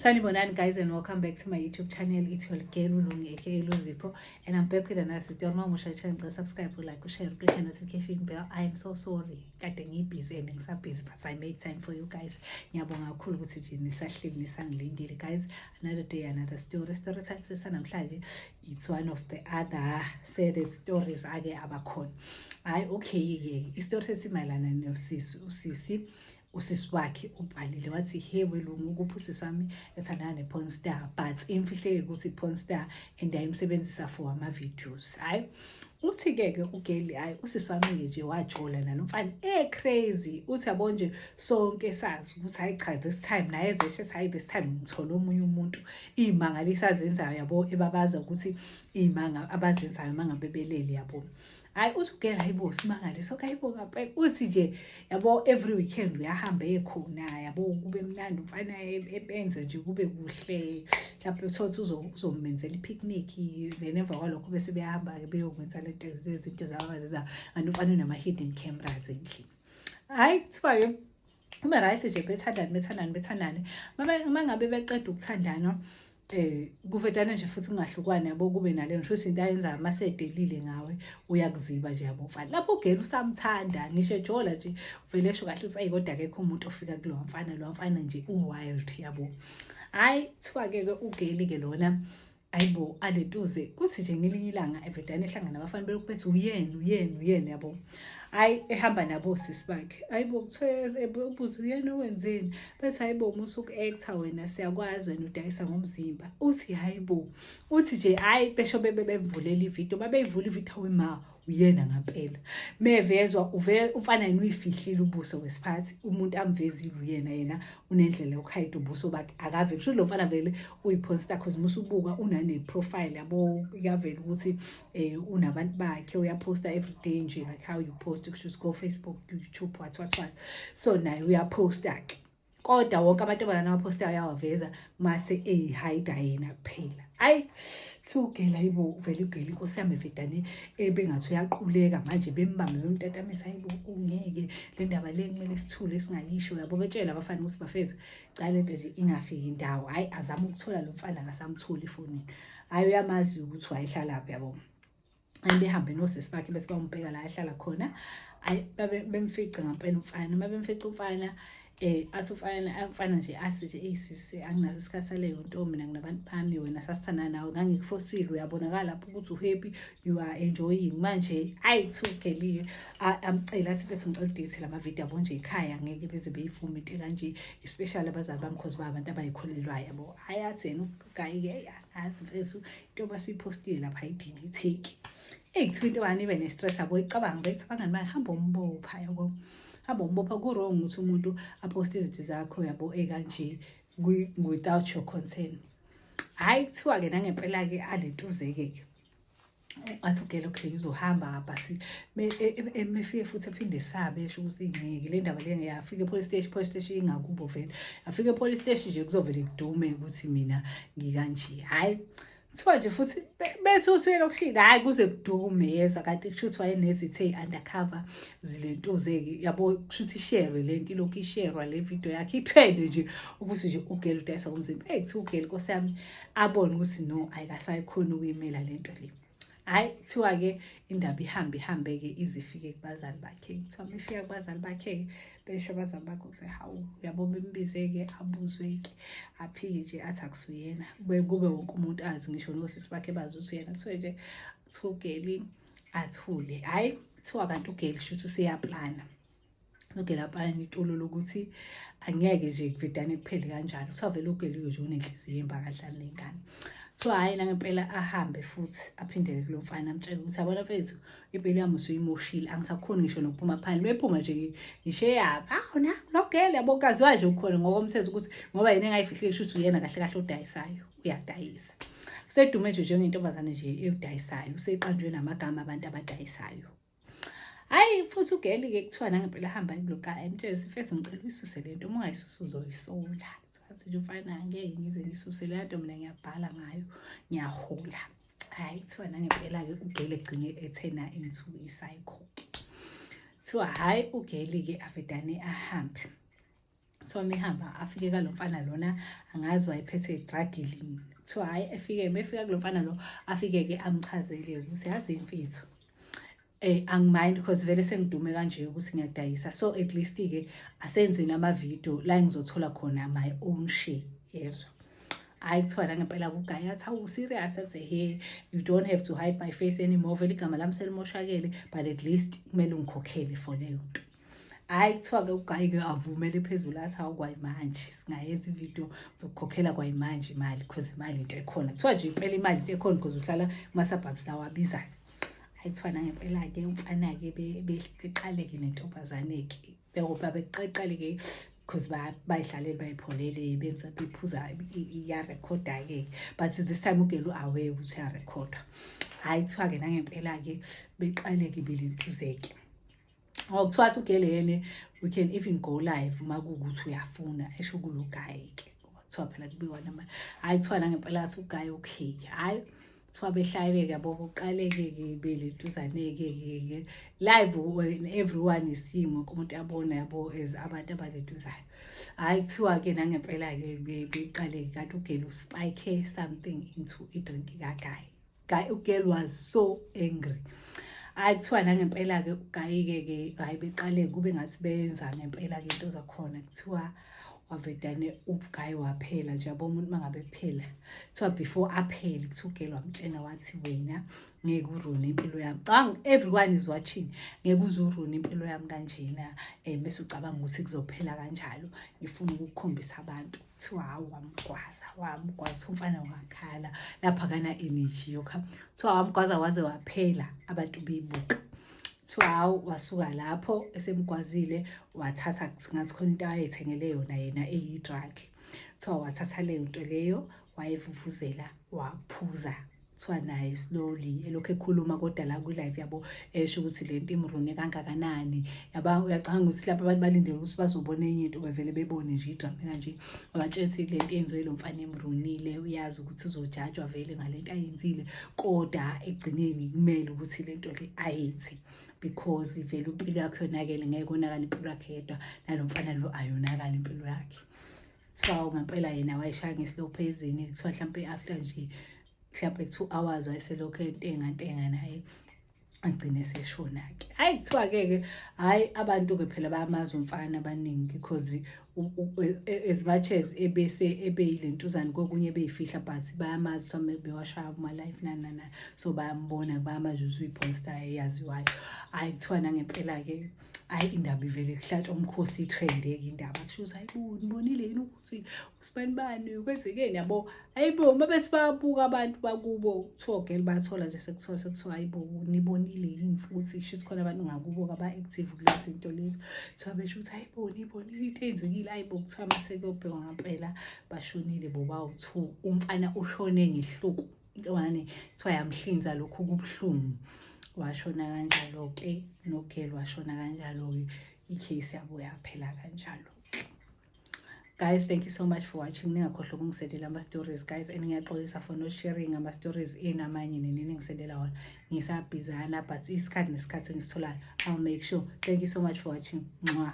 Sanibonani guys, and welcome back to my YouTube channel. It's your girl Ulungi aka Luzipho, and I'm back with another video. Subscribe, like, share, click the notification bell. I am so sorry. Kade busy and busy, but I made time for you guys. Ngiyabonga kakhulu ukuthi nje nisahleli nisangilindile guys. Another day, another story. Story success namhlanje. It's one of the other sad stories ake abakhona. Hayi okay ke. Istory sesimayelana nosisi usisi wakhe ubhalile wathi he welungu ukuphi usisi wami ethandana neporn star but imfihleke ukuthi porn star and ayimsebenzisa for ama videos. Hayi uthi ke ugeli hayi usisi wami nje wajola nalomfana crazy uthi yabo nje sonke sazi ukuthi hayi cha this time naye ezeshe hayi this time ngithola omunye umuntu imangalisa azenzayo yabo ebabaza ukuthi imanga abazenzayo mangabebelele yabo. Hayi usugela hayibo simangaliso kayibo ngapha uthi nje yabo every weekend uyahamba ekhona yabo kube mnandi mfana ebenze nje kube kuhle mhlawumbe uthothi uzomenzela ipicnic then emva kwalokho bese beyahamba beyokwenza lezinto zabazenza anufana nama hidden cameras endlini. Hayi kuthiwa ke uma right nje bethandane mangabe beqeda ukuthandana kuvedana nje futhi kungahlukwana yabo kube nale ngisho into ayenza masedelile ngawe uyakuziba nje yabo mfana lapho ugela usamthanda ngisho jola nje vele esho kahle uthi kodwa akekho umuntu ofika kulo mfana nje wild yabo. Hayi kuthiwa ke ugeli ke lona ayibo alentuze kuthi nje ngelinye ilanga evedana ehlangana nabafana belokuphethe uyena yabo. Hayi ehamba nabo sisi bakhe ayibo kuthweze ubuze uyena wenzeni bese hayibo umusuku actor wena siyakwazi wena udayisa ngomzimba uthi hayibo uthi nje hayi besho bevulela ivideo babeyivula ivideo wema uyena ngempela mevezwa ufana yini uyifihlile ubuso wesiphathi umuntu amvezile uyena yena unendlela yokuhide ubuso bakhe akave kusho lo mfana vele uyiposta cause musubuka unane profile yabo iyavela ukuthi unabantu bakhe uyaposta every day nje like how you post kusho go Facebook YouTube what so naye uyaposta ke kodwa wonke abantu abana abaposta ayawaveza mase hide yena kuphela. Hayi thugela yibo vele ugeli inkosi yami evedane ebengathi uyaquleka manje bembambe bemtatamisa hayibo ungeke le ndaba le kumele sithule singayisho yabo betshela abafana ukuthi bafeze cala into nje ingafiki indawo. Hayi azama ukuthola lo mfana ngasamthuli efonini. Hayi uyamazi ukuthi wayihlala lapha yabo andihambe nosisi bakhe bese bampeka la ehlala khona. Hayi bemfica ngempela umfana mabemfica umfana athi umfana nje asithi sisi anginazo isikhathi saleyo nto mina nginabantu bami wena sasithana nawe ngangikufosile uyabonakala lapho ukuthi uhappy you are enjoying manje hayi thugeli amcela athi bese ngicela udate ama video yabo nje ekhaya ngeke beze beyifuma into kanje especially abazali bami because babantu abayikholelwayo yabo. Hayi athena ugayi ke asifesu into basuyipostile lapha ayidelete kuthiwa into bani ibe ne-stress yabo icabanga bethi bangani baye hamba umbopha yabo hamba umbopha ku-wrong ukuthi umuntu aposte izinto zakho yabo kanje without your consent. Hayi kuthiwa ke nangempela ke alentuze-ke athi ugela okay uzohamba basi mefike futhi aphinde sabe esho ukuthi ngeke le ndaba le ngiyafika police station ingakubo vele afike police station nje kuzovele kudume ukuthi mina ngikanje. Hayi kuthiwa nje futhi bese usuyela ukushila hayi kuze kudume yezwa kanti kushuthi wayenezithe undercover zilentuze yabo kushuthi share lento ilokhu ishare le video yakhe itrend nje ukuthi nje ugela udayisa ngomzimba kuthiwa ugela inkosi yami abone ukuthi no ayikasayikhona ukuyimela lento le. Hayi kuthiwa ke indaba ihambe ke izifike kubazali bakhe kuthiwa mefika kubazali bakhe besho abazali bakhe ukuthi hawu yabo bembize ke abuzwe ke aphike nje athi akusuyena kube wonke umuntu azi ngisho nosisi bakhe bazi ukuthi yena kuthiwe nje thugeli athule. Hayi kuthiwa kanti ugeli shuthi useyaplana ugela plana itulo lokuthi angeke nje kuvedane kuphele kanjalo kuthiwa vele ugeli nje unenhliziyo embakadlana nengane. So hayi nangempela ahambe futhi aphindele kulo mfana amtshela ukuthi yabona mfethu impilo yami usuyimoshile angisakhoni ngisho nokuphuma phandle bephuma nje ngisho yapha na logela yabo kaziwa nje ukhona ngokomthetho ukuthi ngoba yena engayifihlile ukuthi uyena kahle kahle odayisayo uyadayisa sedume nje njengentombazane nje eyodayisayo useqanjwe namagama abantu abadayisayo. Hayi futhi ugeli ke kuthiwa nangempela hamba kuloka emtshela mfethu ngicela uyisuse lento uma ungayisusa uzoyisola nje ufana ngeke ngize ngisuse le nto mina ngiyabhala ngayo ngiyahola. Hayi kuthiwa nangempela ke ugeli egcine ethena into icycle kuthiwa hayi ugeli ke avedane ahambe kuthiwa mehamba afike kalo mfana lona angazi wayephethe drug lini, kuthiwa hayi efike mefika kulo mfana lo afike-ke amchazele ukuthi yazi mfethu angimind because vele sengidume kanje ukuthi ngiyadayisa, so at least-ke asenzeni ama-video la ngizothola khona my own share, yezwa. Hayi kuthiwa nangempela kugayi athi hawu serious, athi hey you don't have to hide my face anymore, vele igama lami selimoshakele but at least kumele ungikhokhele for leyo nto. Hayi kuthiwa-ke ugayi-ke avumele phezulu athi hawu kwayimanje singayenza ividiyo zokukhokhela kwayimanje imali because imali into ekhona, kuthiwa nje impela imali into ekhona because uhlala kuma-suburbs lawa abizayo. Ayithiwa nangempela-ke umfana-ke beqale-ke nentombazane-ke beqale-ke because bayihlalele bayipholele benza bephuza iyarekhoda-ke but this time ugele u-aware ukuthi uyarekhodwa. Hayi kuthiwa-ke nangempela-ke beqale-ke belentuzeke. Kuthiwa athi ugele yena we can even go live uma kuwukuthi uyafuna esho kulo guy-ke kuthiwa phela kubikwa nama. Hayi kuthiwa nangempela athi ugayi okay, hayi kuthiwa behlayeleke yabo kuqaleke-ke belentuzane-ke live when everyone is seeing, wonke umuntu abona yabo as abantu abalentuzayo. Hayi kuthiwa-ke nangempela-ke beqale kanti ugele uspike something into idrink kagayi. Ugele was so angry. Hayi kuthiwa nangempela-ke ugayi-ke hayi beqale kube ngathi benza ngempela-ke into zakhona, kuthiwa wavedane ugayi waphela nje yabo umuntu mangabe kuphela kuthiwa before aphele kuthi ugele wamtshena wathi wena ngeke urune impilo yami, everyone is watching, ngeke uze urune impilo yami kanjena bese ucabanga ukuthi kuzophela kanjalo, ngifuna ukukhombisa abantu. Kuthiwa hawu wamgwaza umfana wakhala lapha kana energy yokha, kuthiwa wamgwaza waze waphela abantu beyibuka. Kuthiwa hawu wasuka lapho esemgwazile wathatha ngathi khona into ayethengele yona yena eyi-drug, kuthiwa wathatha leyo nto leyo wayevuvuzela waphuza. Kuthiwa naye slowly elokhu ekhuluma kodwa la kwi-live yabo esho ukuthi le nto imrune kangakanani, yaba uyacanga ukuthi lapho abantu balindele ukuthi bazobona enye into bevele bebone nje i-drug kanje, abatshela ukuthi le nto yenziwe lo mfana emrunile uyazi ukuthi uzojajwa vele ngale nto ayenzile, kodwa ekugcineni kumele ukuthi le nto le ayenze because vele impilo yakhe yonakele, ngeke konakala impilo yakhe yedwa nalo mfana lo ayonakala impilo yakhe. Kuthiwa ngempela yena wayeshaya nge-slow poison, kuthiwa mhlawumpe after nje mhlawumpe 2 hours wayeselokhu entenga naye agcine seshona-ke. Hayi kuthiwa-ke hayi abantu-ke phela bayamazi umfana abaningi because as much as ebeyilentuzane kokunye beyifihla but bayamazi kuthiwa bewashaya kuma-life nani, so bayambona bayamazi ukuthi uyi-poster eyaziwayo. Hayi kuthiwa nangempela-ke hayi indaba ivele kuhlatshwa umkhosi i-trend-ke indaba kusho ukuthi hayi bo nibonile yini ukuthi usibanibani kwenzekeni yabo. Hayi bo uma bethi bayabuka abantu bakubo kuthiwa ogele bayathola nje sekuthiwa hayi bo nibonile yini futhi sho ukuthi khona abantu ngakubo aba-active kulezi zinto lezi, kuthiwa besho ukuthi hayi bo nibonile into eyenzekile. Hayi bo kuthiwa mase kuyobhekwa ngampela bashonile bo bawu-2, umfana ushone ngehluku, intombazane kuthiwa yamhlinza lokhu kubuhlungu washona kanjalo-ke, nogele washona kanjalo-ke, i-case yabo yaphela kanjalo. Guys, thank you so much for watching. Ningakhohlwa ukungisendela ama-stories guys, and ngiyaxolisa for not sharing ama-stories enamanye nenini ngisendela wona, ngisabhizana but isikhathi nesikhathi engisitholayo I'll make sure. Thank you so much for watching. Mwah.